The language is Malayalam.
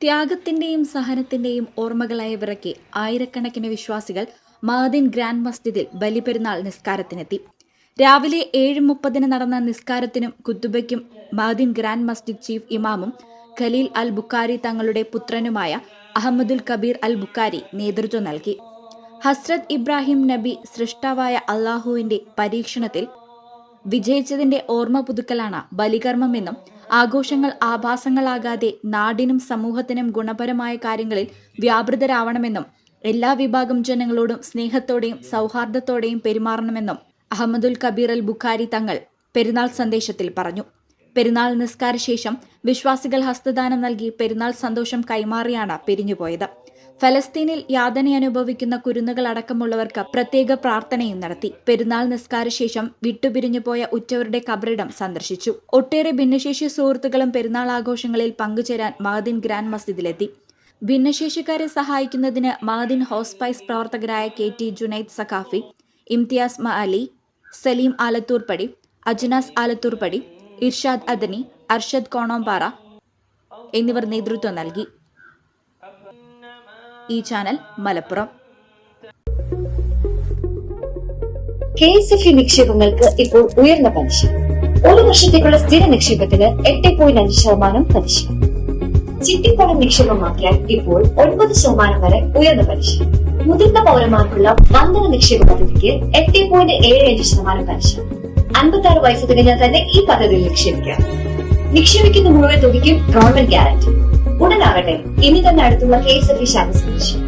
ത്യാഗത്തിന്റെയും സഹനത്തിന്റെയും ഓർമ്മകളായി വിറക്കി ആയിരക്കണക്കിന് വിശ്വാസികൾ മഅദിൻ ഗ്രാൻഡ് മസ്ജിദിൽ ബലിപെരുന്നാൾ നിസ്കാരത്തിനെത്തി. രാവിലെ 7:30 നടന്ന നിസ്കാരത്തിനും കുത്തുബയ്ക്കും മഅദിൻ ഗ്രാൻഡ് മസ്ജിദ് ചീഫ് ഇമാമും ഖലീൽ അൽ ബുഖാരി തങ്ങളുടെ പുത്രനുമായ അഹമ്മദുൽ കബീർ അൽ ബുഖാരി നേതൃത്വം നൽകി. ഹസ്രത്ത് ഇബ്രാഹിം നബി സൃഷ്ടാവായ അള്ളാഹുവിന്റെ പരീക്ഷണത്തിൽ വിജയിച്ചതിന്റെ ഓർമ്മ പുതുക്കലാണ് ബലികർമ്മമെന്നും ആഘോഷങ്ങൾ ആഭാസങ്ങളാകാതെ നാടിനും സമൂഹത്തിനും ഗുണപരമായ കാര്യങ്ങളിൽ വ്യാപൃതരാവണമെന്നും എല്ലാ വിഭാഗം ജനങ്ങളോടും സ്നേഹത്തോടെയും സൗഹാർദ്ദത്തോടെയും പെരുമാറണമെന്നും അഹമ്മദുൽ കബീർ അൽ ബുഖാരി തങ്ങൾ പെരുന്നാൾ സന്ദേശത്തിൽ പറഞ്ഞു. പെരുന്നാൾ നിസ്കാരശേഷം വിശ്വാസികൾ ഹസ്തദാനം നൽകി പെരുന്നാൾ സന്തോഷം കൈമാറിയാണ് പിരിഞ്ഞുപോയത്. ഫലസ്തീനിൽ യാതനയനുഭവിക്കുന്ന കുരുന്നുകൾ അടക്കമുള്ളവർക്ക് പ്രത്യേക പ്രാർത്ഥനയും നടത്തി. പെരുന്നാൾ നിസ്കാരശേഷം വിട്ടുപിരിഞ്ഞുപോയ ഉറ്റവരുടെ ഖബറിടം സന്ദർശിച്ചു. ഒട്ടേറെ ഭിന്നശേഷി സുഹൃത്തുക്കളും പെരുന്നാൾ ആഘോഷങ്ങളിൽ പങ്കുചേരാൻ മഅദിൻ ഗ്രാൻഡ് മസ്ജിദിലെത്തി. ഭിന്നശേഷിക്കാരെ സഹായിക്കുന്നതിന് മഅദിൻ ഹോസ്പൈസ് പ്രവർത്തകരായ KT ജുനൈദ് സഖാഫി, ഇംതിയാസ് മഅലി, സലീം ആലത്തൂർപ്പടി, അജ്നാസ് ആലത്തൂർപ്പടി, ഇർഷാദ് അദനി, അർഷദ് കോണോംപാറ എന്നിവർ നേതൃത്വം നൽകി. ഈ ചാനൽ മലപ്പുറം. KSFE നിക്ഷേപങ്ങൾക്ക് ഇപ്പോൾ ഉയർന്ന പലിശ. 1 വർഷത്തേക്കുള്ള സ്ഥിര നിക്ഷേപത്തിന് 8.5% പലിശ. ചിട്ടിപ്പണം നിക്ഷേപമാക്കിയാൽ ഇപ്പോൾ 9% വരെ ഉയർന്ന പലിശ. മുതിർന്ന പൗരന്മാർക്കുള്ള വന്ദന നിക്ഷേപ പദ്ധതിക്ക് 8.75% പലിശ. 56 വയസ്സ് തികഞ്ഞാൽ തന്നെ ഈ പദ്ധതിയിൽ നിക്ഷേപിക്കാം. നിക്ഷേപിക്കുന്ന മുഴുവൻ തുകയ്ക്കും ഗവൺമെന്റ് ഗ്യാരണ്ടി. ഉടനാകട്ടെ, ഇനി തന്നെ അടുത്തുള്ള KSFE ശാഖ സന്ദർശിക്കും.